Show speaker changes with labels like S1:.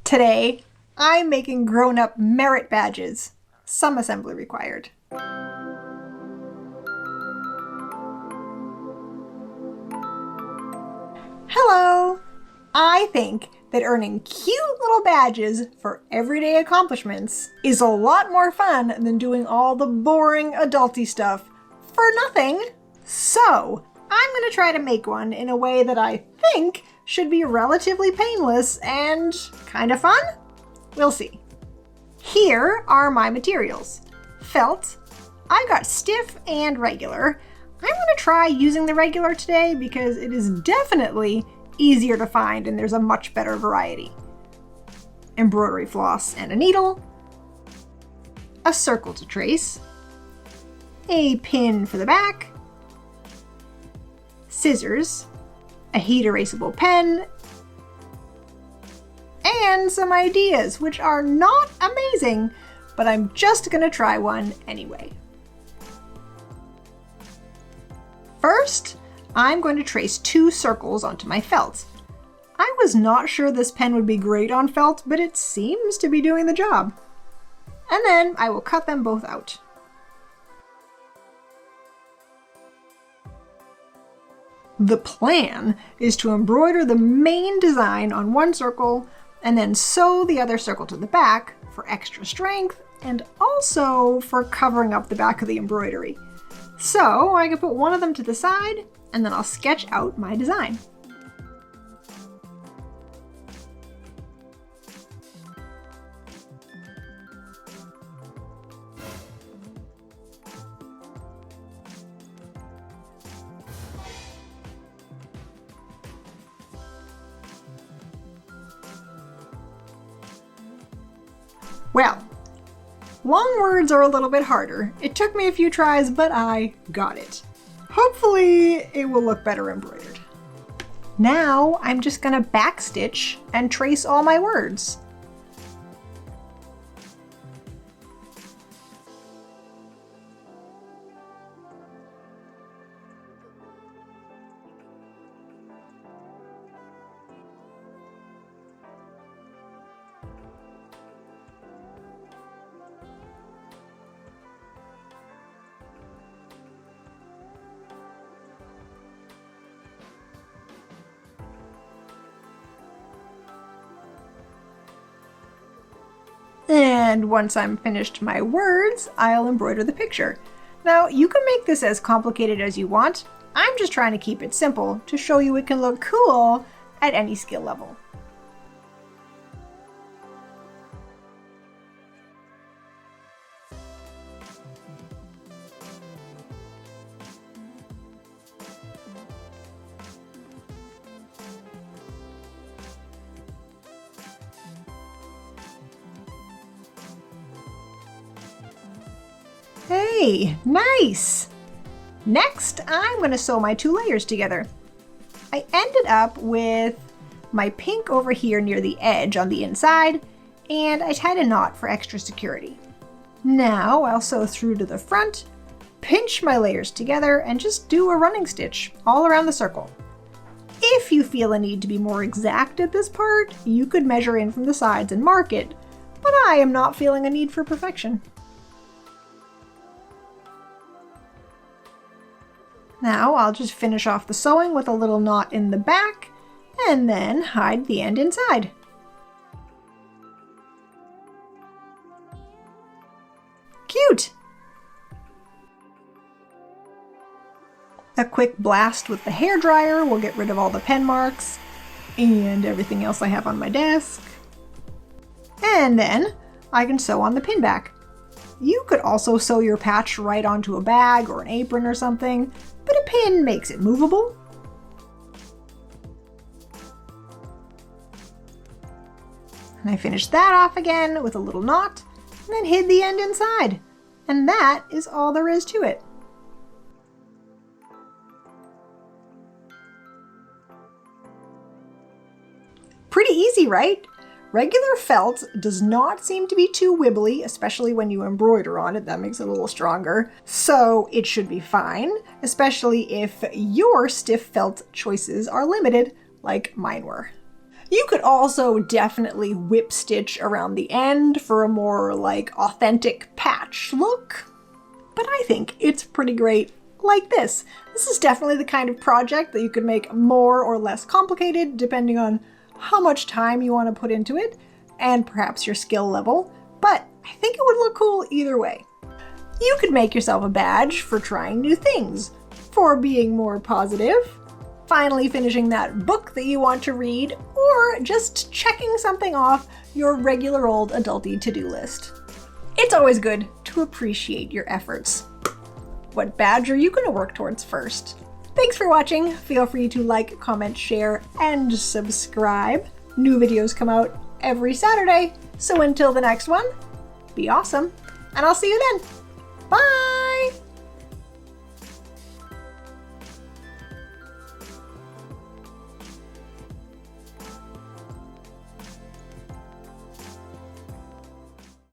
S1: Today, I'm making grown-up merit badges. Some assembly required. Hello! I think that earning cute little badges for everyday accomplishments is a lot more fun than doing all the boring adulty stuff for nothing. So, I'm going to try to make one in a way that I think should be relatively painless and kind of fun? We'll see. Here are my materials. Felt. I got stiff and regular. I'm going to try using the regular today because it is definitely easier to find and there's a much better variety. Embroidery floss and a needle. A circle to trace. A pin for the back. Scissors. A heat erasable pen. And some ideas, which are not amazing, but I'm just going to try one anyway. First, I'm going to trace 2 circles onto my felt. I was not sure this pen would be great on felt, but it seems to be doing the job. And then I will cut them both out. The plan is to embroider the main design on one circle and then sew the other circle to the back for extra strength and also for covering up the back of the embroidery. So I can put one of them to the side and then I'll sketch out my design. Well, long words are a little bit harder. It took me a few tries, but I got it. Hopefully it will look better embroidered. Now I'm just gonna backstitch and trace all my words. And once I'm finished my words, I'll embroider the picture. Now, you can make this as complicated as you want. I'm just trying to keep it simple to show you it can look cool at any skill level. Hey, nice! Next, I'm going to sew my 2 layers together. I ended up with my pink over here near the edge on the inside, and I tied a knot for extra security. Now I'll sew through to the front, pinch my layers together, and just do a running stitch all around the circle. If you feel a need to be more exact at this part, you could measure in from the sides and mark it, but I am not feeling a need for perfection. Now I'll just finish off the sewing with a little knot in the back and then hide the end inside. Cute! A quick blast with the hairdryer will get rid of all the pen marks and everything else I have on my desk. And then I can sew on the pin back. You could also sew your patch right onto a bag or an apron or something, but a pin makes it movable. And I finished that off again with a little knot, and then hid the end inside. And that is all there is to it. Pretty easy, right? Regular felt does not seem to be too wibbly, especially when you embroider on it. That makes it a little stronger. So it should be fine, especially if your stiff felt choices are limited, like mine were. You could also definitely whip stitch around the end for a more like authentic patch look. But I think it's pretty great like this. This is definitely the kind of project that you could make more or less complicated depending on how much time you want to put into it and perhaps your skill level, but I think it would look cool either way. You could make yourself a badge for trying new things, for being more positive, finally finishing that book that you want to read, or just checking something off your regular old adulty to-do list. It's always good to appreciate your efforts. What badge are you going to work towards first? Thanks for watching. Feel free to like, comment, share, and subscribe. New videos come out every Saturday. So until the next one, be awesome, and I'll see you then. Bye!